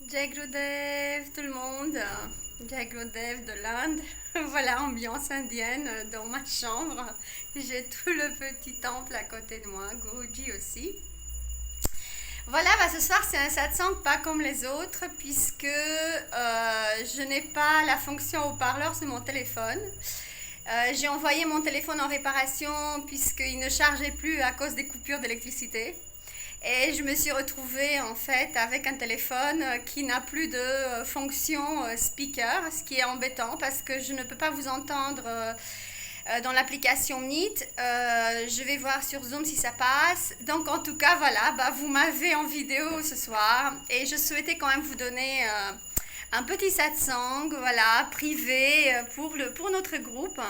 Jai Gurudev, tout le monde. Jai Gurudev de l'Inde. Voilà, ambiance indienne dans ma chambre. J'ai tout le petit temple à côté de moi, Guruji aussi. Voilà, ce soir c'est un satsang pas comme les autres puisque je n'ai pas la fonction haut-parleur sur mon téléphone. J'ai envoyé mon téléphone en réparation puisqu'il ne chargeait plus à cause des coupures d'électricité. Et je me suis retrouvée en fait avec un téléphone qui n'a plus de fonction speaker, ce qui est embêtant parce que je ne peux pas vous entendre dans l'application Meet. Je vais voir sur Zoom si ça passe. Donc en tout cas voilà, vous m'avez en vidéo ce soir et je souhaitais quand même vous donner un petit satsang, voilà, privé pour notre groupe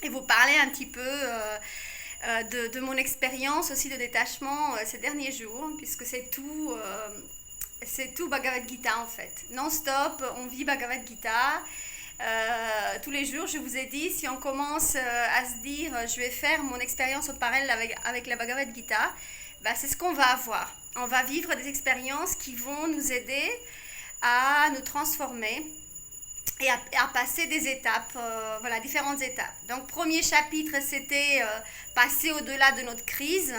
et vous parler un petit peu de mon expérience aussi de détachement ces derniers jours, puisque c'est tout Bhagavad Gita en fait. Non-stop, on vit Bhagavad Gita. Tous les jours, je vous ai dit, si on commence à se dire je vais faire mon expérience au parallèle avec la Bhagavad Gita, c'est ce qu'on va avoir. On va vivre des expériences qui vont nous aider à nous transformer et à passer des étapes, voilà, différentes étapes. Donc, premier chapitre, c'était passer au-delà de notre crise.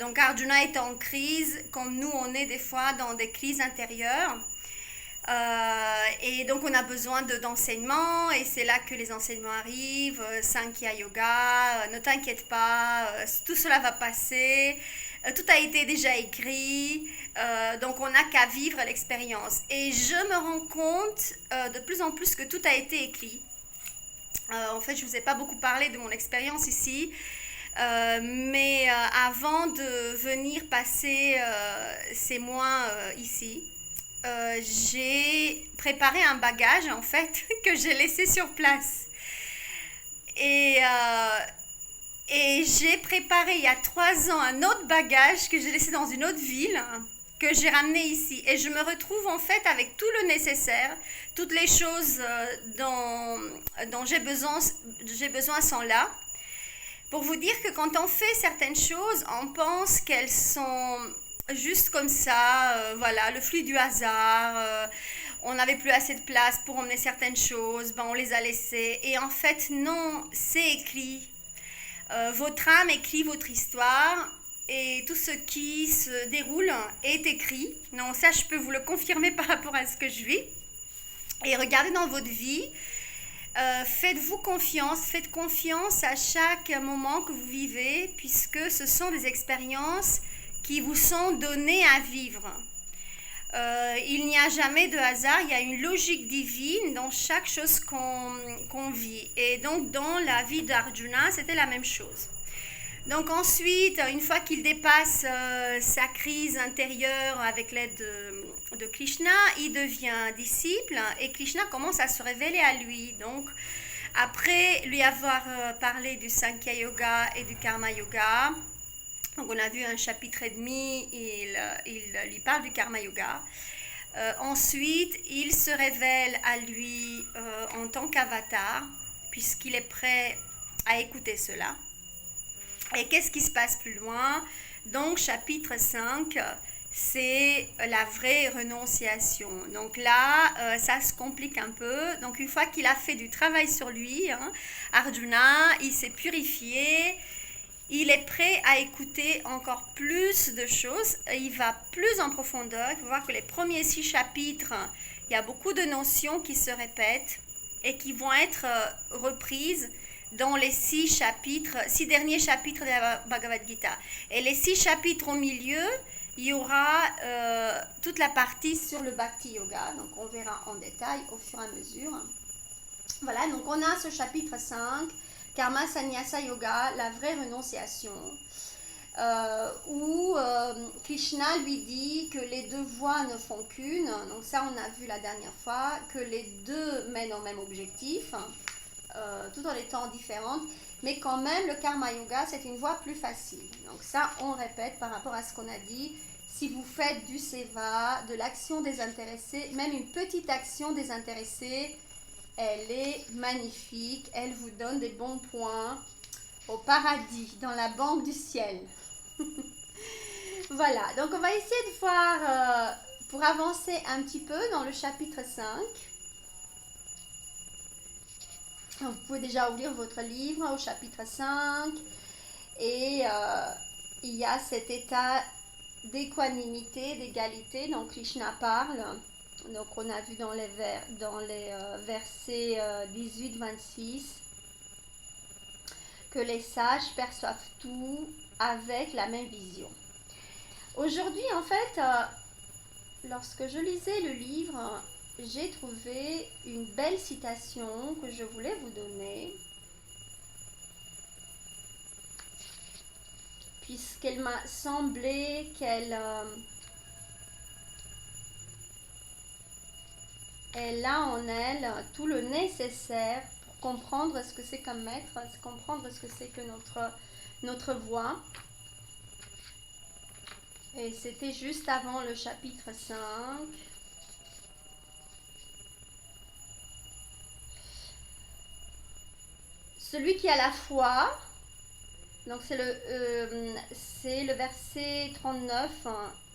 Donc, Arjuna est en crise, comme nous, on est des fois dans des crises intérieures. Et donc, on a besoin d'enseignements, et c'est là que les enseignements arrivent. Sankhya Yoga, ne t'inquiète pas, tout cela va passer. Tout a été déjà écrit, donc on n'a qu'à vivre l'expérience. Et je me rends compte de plus en plus que tout a été écrit. En fait, je ne vous ai pas beaucoup parlé de mon expérience ici, mais avant de venir passer ces mois ici, j'ai préparé un bagage en fait que j'ai laissé sur place. Et j'ai préparé il y a 3 ans un autre bagage que j'ai laissé dans une autre ville, que j'ai ramené ici. Et je me retrouve en fait avec tout le nécessaire, toutes les choses dont j'ai besoin sont là. Pour vous dire que quand on fait certaines choses, on pense qu'elles sont juste comme ça, voilà, le flux du hasard. On n'avait plus assez de place pour emmener certaines choses, on les a laissées. Et en fait, non, c'est écrit. Votre âme écrit votre histoire et tout ce qui se déroule est écrit. Non, ça, je peux vous le confirmer par rapport à ce que je vis. Et regardez dans votre vie, faites-vous confiance, faites confiance à chaque moment que vous vivez, puisque ce sont des expériences qui vous sont données à vivre. Il n'y a jamais de hasard, il y a une logique divine dans chaque chose qu'on vit. Et donc dans la vie d'Arjuna, c'était la même chose. Donc ensuite, une fois qu'il dépasse sa crise intérieure avec l'aide de Krishna, il devient disciple et Krishna commence à se révéler à lui. Donc après lui avoir parlé du Sankhya Yoga et du Karma Yoga, donc on a vu un chapitre et demi, il lui parle du Karma Yoga. Ensuite, il se révèle à lui en tant qu'avatar, puisqu'il est prêt à écouter cela. Et qu'est-ce qui se passe plus loin? Donc, chapitre 5, c'est la vraie renonciation. Donc là, ça se complique un peu. Donc, une fois qu'il a fait du travail sur lui, Arjuna, il s'est purifié. Il est prêt à écouter encore plus de choses. Il va plus en profondeur. Il faut voir que les premiers 6 chapitres, il y a beaucoup de notions qui se répètent et qui vont être reprises dans les 6 derniers chapitres de la Bhagavad Gita. Et les 6 chapitres au milieu, il y aura toute la partie sur le Bhakti Yoga. Donc on verra en détail au fur et à mesure. Voilà, donc on a ce chapitre 5, Karma Sannyasa Yoga, la vraie renonciation, où Krishna lui dit que les deux voies ne font qu'une. Donc ça, on a vu la dernière fois, que les deux mènent au même objectif, tout en étant différentes. Mais quand même, le Karma Yoga, c'est une voie plus facile. Donc ça, on répète par rapport à ce qu'on a dit. Si vous faites du seva, de l'action désintéressée, même une petite action désintéressée, elle est magnifique, elle vous donne des bons points au paradis, dans la banque du ciel. Voilà, donc on va essayer de voir pour avancer un petit peu dans le chapitre 5, vous pouvez déjà ouvrir votre livre au chapitre 5 et il y a cet état d'équanimité, d'égalité dont Krishna parle. Donc on a vu dans les versets 18-26 que les sages perçoivent tout avec la même vision. Aujourd'hui, en fait, lorsque je lisais le livre, j'ai trouvé une belle citation que je voulais vous donner, puisqu'elle m'a semblé qu'elle elle a en elle tout le nécessaire pour comprendre ce que c'est qu'un maître, comprendre ce que c'est que notre voie. Et c'était juste avant le chapitre 5. Celui qui a la foi, donc c'est le verset 39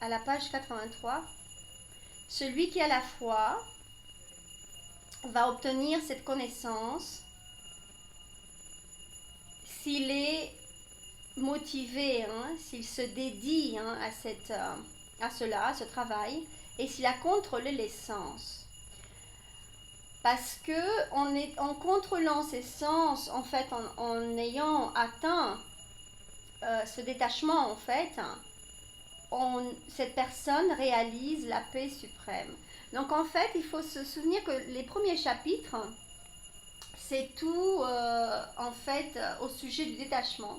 à la page 83. Celui qui a la foi va obtenir cette connaissance s'il est motivé, s'il se dédie à cela, à ce travail, et s'il a contrôlé les sens. Parce que en contrôlant ses sens, en fait, en ayant atteint ce détachement, en fait, cette personne réalise la paix suprême. Donc en fait, il faut se souvenir que les premiers chapitres, c'est tout en fait au sujet du détachement.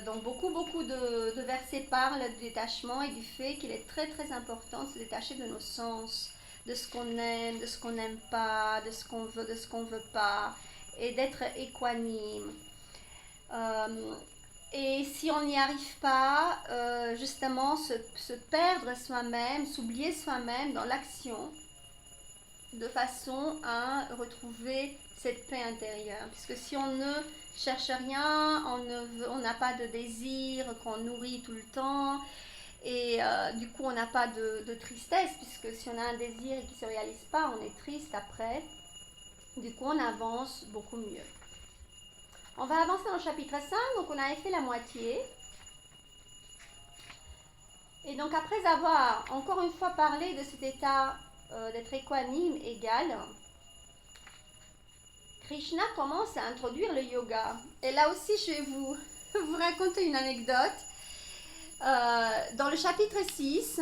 Donc beaucoup de versets parlent du détachement et du fait qu'il est très très important de se détacher de nos sens, de ce qu'on aime, de ce qu'on n'aime pas, de ce qu'on veut, de ce qu'on ne veut pas, et d'être équanime. Et si on n'y arrive pas, justement se perdre soi-même, s'oublier soi-même dans l'action, de façon à retrouver cette paix intérieure. Puisque si on ne cherche rien, on n'a pas de désir qu'on nourrit tout le temps, et du coup on n'a pas de tristesse, puisque si on a un désir qui ne se réalise pas, on est triste après. Du coup on avance beaucoup mieux. On va avancer dans le chapitre 5, donc on avait fait la moitié. Et donc après avoir encore une fois parlé de cet état d'être équanime, égal, Krishna commence à introduire le yoga. Et là aussi, je vais vous raconter une anecdote. Dans le chapitre 6,